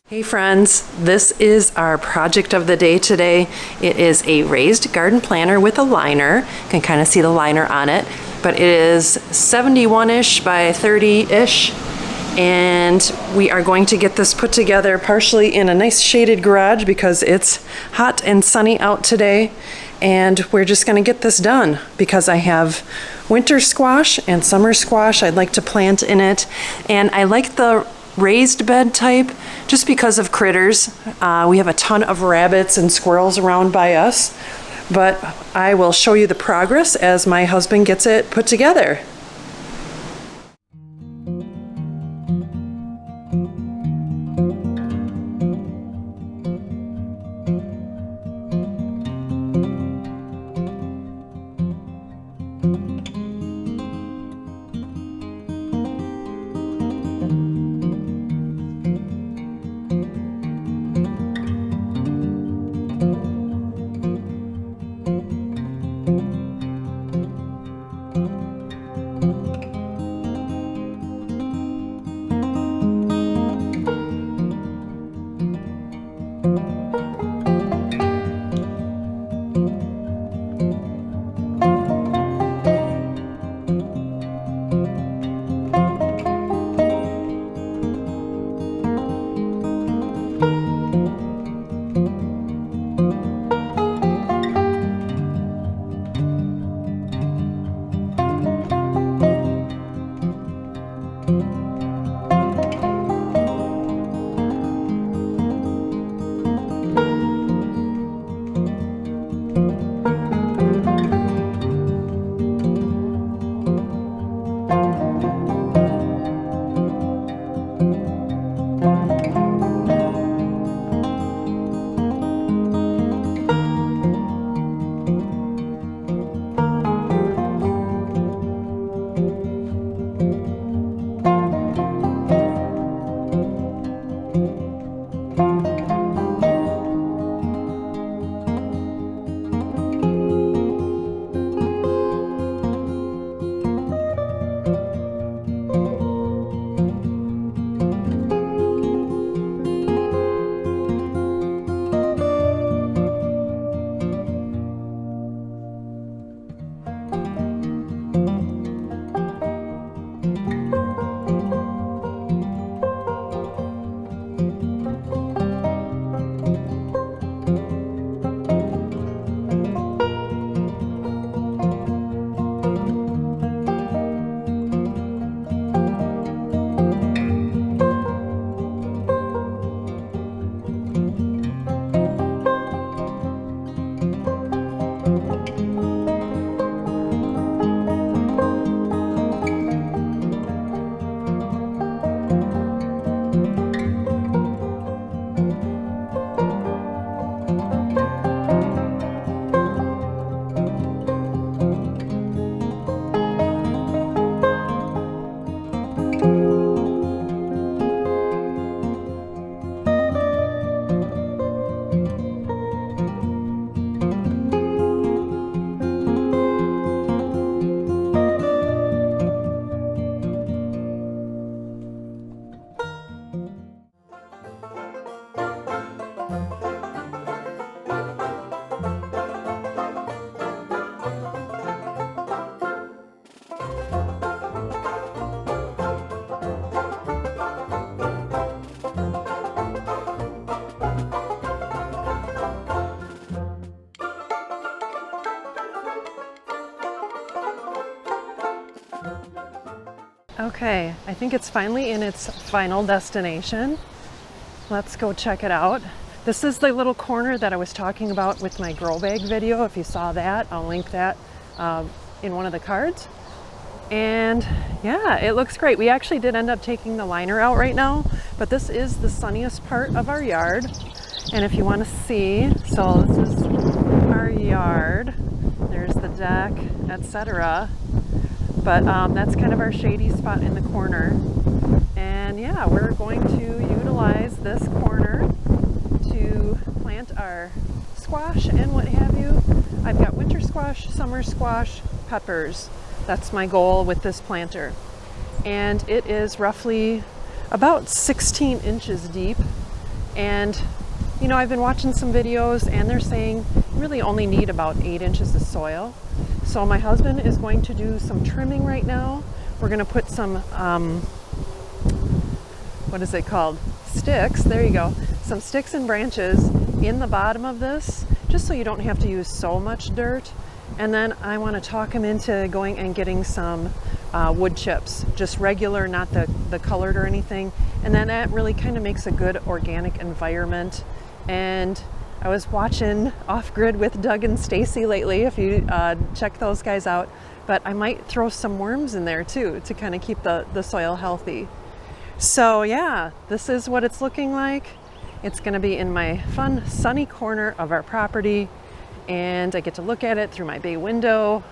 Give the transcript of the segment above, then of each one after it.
Hey friends, this is our project of the day today. It is a raised garden planter with a liner. You can kind of see the liner on it, but it is 71-ish by 30-ish. And we are going to get this put together partially in a nice shaded garage because it's hot and sunny out today. And we're just gonna get this done because I have winter squash and summer squash I'd like to plant in it. And I like the raised bed type just because of critters. We have a ton of rabbits and squirrels around by us, but I will show you the progress as my husband gets it put together. Okay, I think it's finally in its final destination. Let's go check it out. This is the little corner that I was talking about with my grow bag video. If you saw that, I'll link that in one of the cards. And yeah, it looks great. We actually did end up taking the liner out right now, but this is the sunniest part of our yard. And if you want to see, so this is our yard. There's the deck, etc. But that's kind of our shady spot in the corner. And yeah, we're going to utilize this corner to plant our squash and what have you. I've got winter squash, summer squash, peppers. That's my goal with this planter. And it is roughly about 16 inches deep. And you know, I've been watching some videos and they're saying you really only need about 8 inches of soil. So my husband is going to do some trimming right now. We're going to put some, what is it called? Sticks, there you go. Some sticks and branches in the bottom of this, just so you don't have to use so much dirt. And then I want to talk him into going and getting some wood chips, just regular, not the colored or anything. And then that really kind of makes a good organic environment. And I was watching Off Grid with Doug and Stacy lately, if you check those guys out. But I might throw some worms in there too to kind of keep the soil healthy. So yeah, this is what it's looking like. It's going to be in my fun sunny corner of our property, and I get to look at it through my bay window.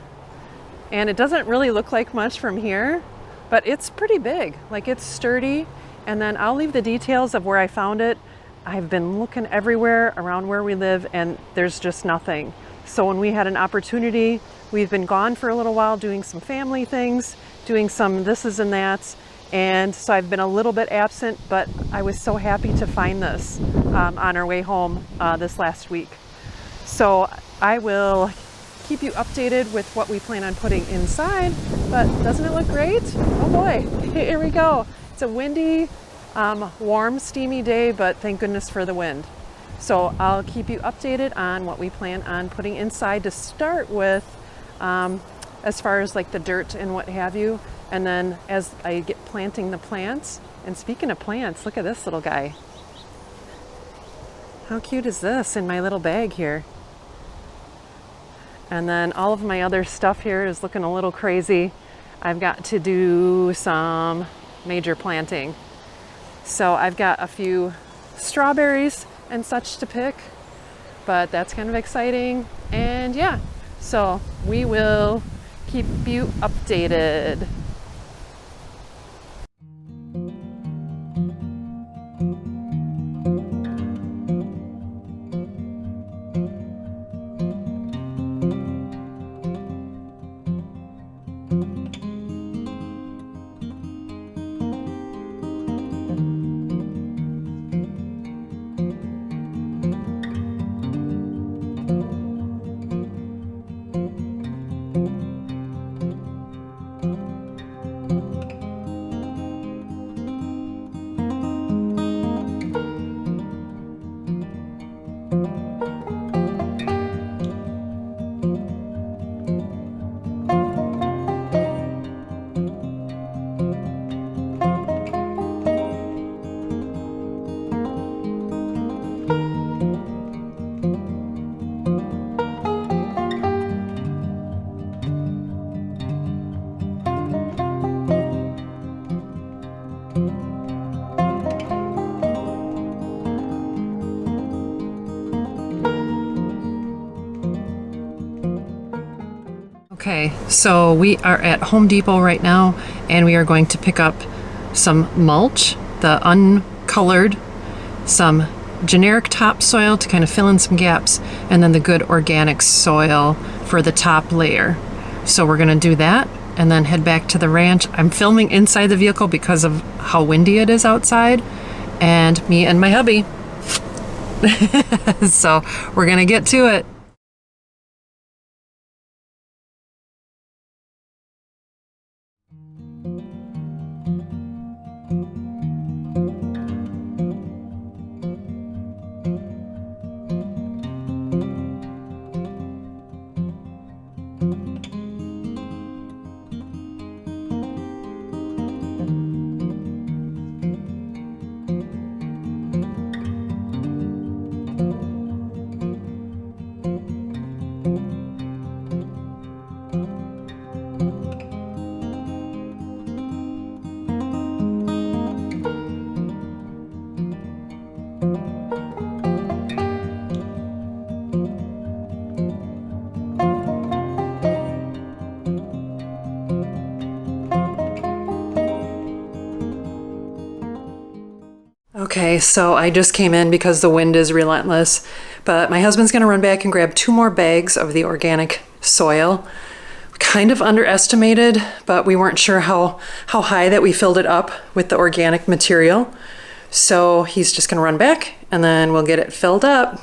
And it doesn't really look like much from here, but it's pretty big, like it's sturdy. And then I'll leave the details of where I found it. I've been looking everywhere around where we live and there's just nothing. So when we had an opportunity, we've been gone for a little while doing some family things, doing some thises and that's. And so I've been a little bit absent, but I was so happy to find this on our way home this last week. So I will keep you updated with what we plan on putting inside, but doesn't it look great? Oh boy, here we go. It's a windy, warm, steamy day, but thank goodness for the wind. So I'll keep you updated on what we plan on putting inside to start with, as far as like the dirt and what have you. And then as I get planting the plants, and speaking of plants, look at this little guy. How cute is this in my little bag here? And then all of my other stuff here is looking a little crazy. I've got to do some major planting. So I've got a few strawberries and such to pick, but that's kind of exciting. And yeah, so we will keep you updated. Okay, so we are at Home Depot right now and we are going to pick up some mulch, the uncolored, some generic topsoil to kind of fill in some gaps, and then the good organic soil for the top layer. So we're gonna do that and then head back to the ranch. I'm filming inside the vehicle because of how windy it is outside, and me and my hubby. So we're gonna get to it. Okay, so I just came in because the wind is relentless, but my husband's gonna run back and grab 2 more bags of the organic soil. Kind of underestimated, but we weren't sure how high that we filled it up with the organic material. So he's just gonna run back and then we'll get it filled up.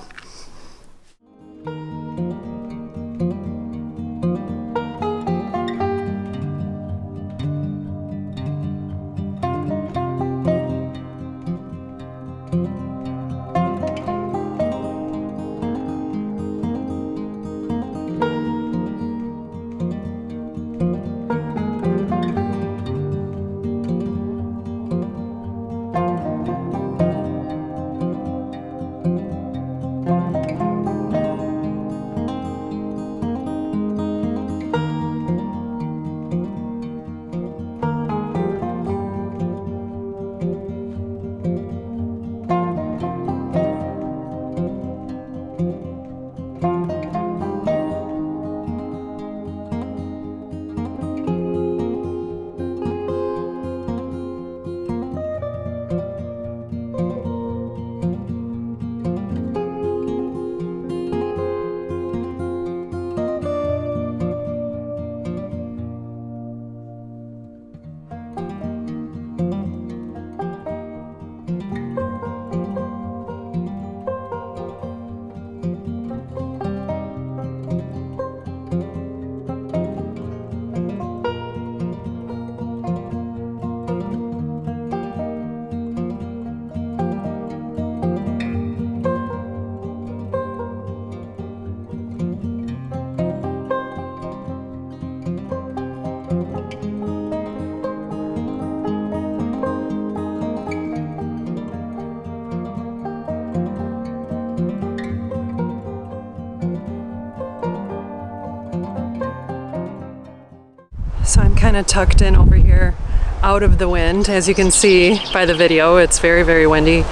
So I'm kind of tucked in over here out of the wind. As you can see by the video, it's very, very windy.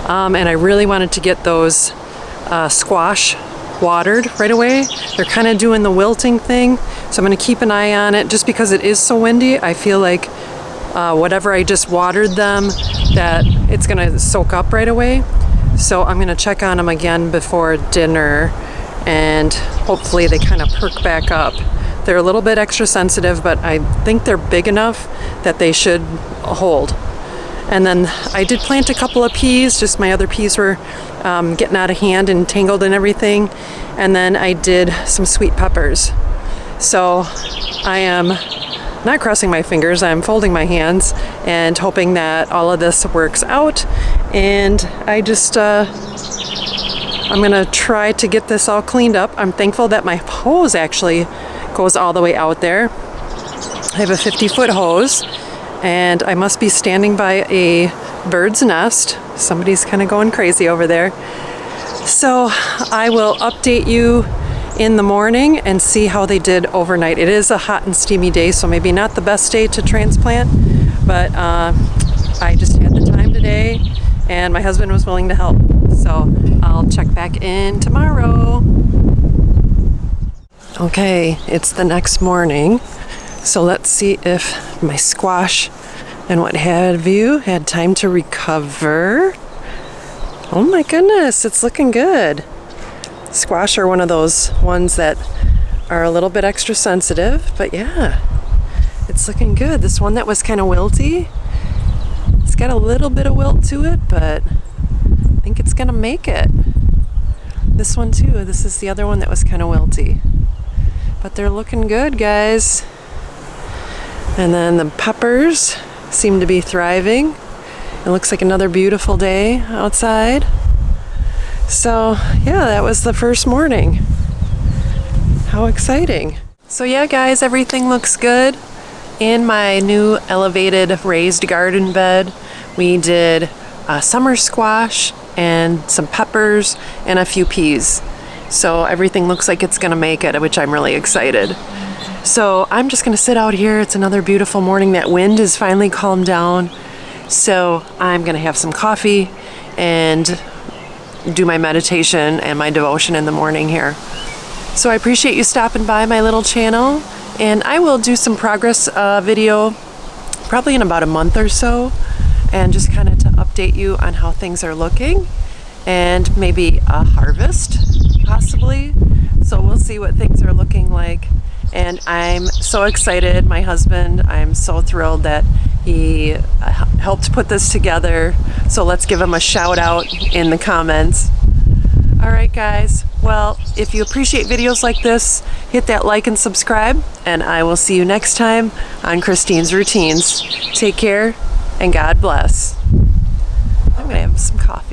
And I really wanted to get those squash watered right away. They're kind of doing the wilting thing. So I'm going to keep an eye on it just because it is so windy. I feel like whatever I just watered them, that it's going to soak up right away. So I'm going to check on them again before dinner, and hopefully they kind of perk back up. They're a little bit extra sensitive, but I think they're big enough that they should hold. And then I did plant a couple of peas, just my other peas were getting out of hand and tangled and everything. And then I did some sweet peppers. So I am not crossing my fingers, I'm folding my hands and hoping that all of this works out. And I just, I'm gonna try to get this all cleaned up. I'm thankful that my hose actually goes all the way out there. I have a 50-foot hose, and I must be standing by a bird's nest. Somebody's kind of going crazy over there. So I will update you in the morning and see how they did overnight. It is a hot and steamy day, so maybe not the best day to transplant, but I just had the time today, and my husband was willing to help. So I'll check back in tomorrow. Okay, it's the next morning, so let's see if my squash and what have you had time to recover. Oh my goodness, it's looking good. Squash are one of those ones that are a little bit extra sensitive, but yeah, it's looking good. This one that was kind of wilty, it's got a little bit of wilt to it, but I think it's gonna make it. This one too, this is the other one that was kind of wilty. But they're looking good, guys. And then the peppers seem to be thriving. It looks like another beautiful day outside. So yeah, that was the first morning. How exciting. So yeah, guys, everything looks good. In my new elevated raised garden bed, we did summer squash and some peppers and a few peas. So everything looks like it's gonna make it, which I'm really excited. So I'm just gonna sit out here. It's another beautiful morning. That wind is finally calmed down. So I'm gonna have some coffee and do my meditation and my devotion in the morning here. So I appreciate you stopping by my little channel, and I will do some progress video probably in about a month or so, and just kind of to update you on how things are looking, and maybe a harvest possibly. So we'll see what things are looking like. And I'm so excited. My husband, I'm so thrilled that He helped put this together, so let's give him a shout out in the comments. All right, guys. Well, if you appreciate videos like this, hit that like and subscribe, and I will see you next time on Christine's Routines. Take care, and God bless. I'm gonna have some coffee.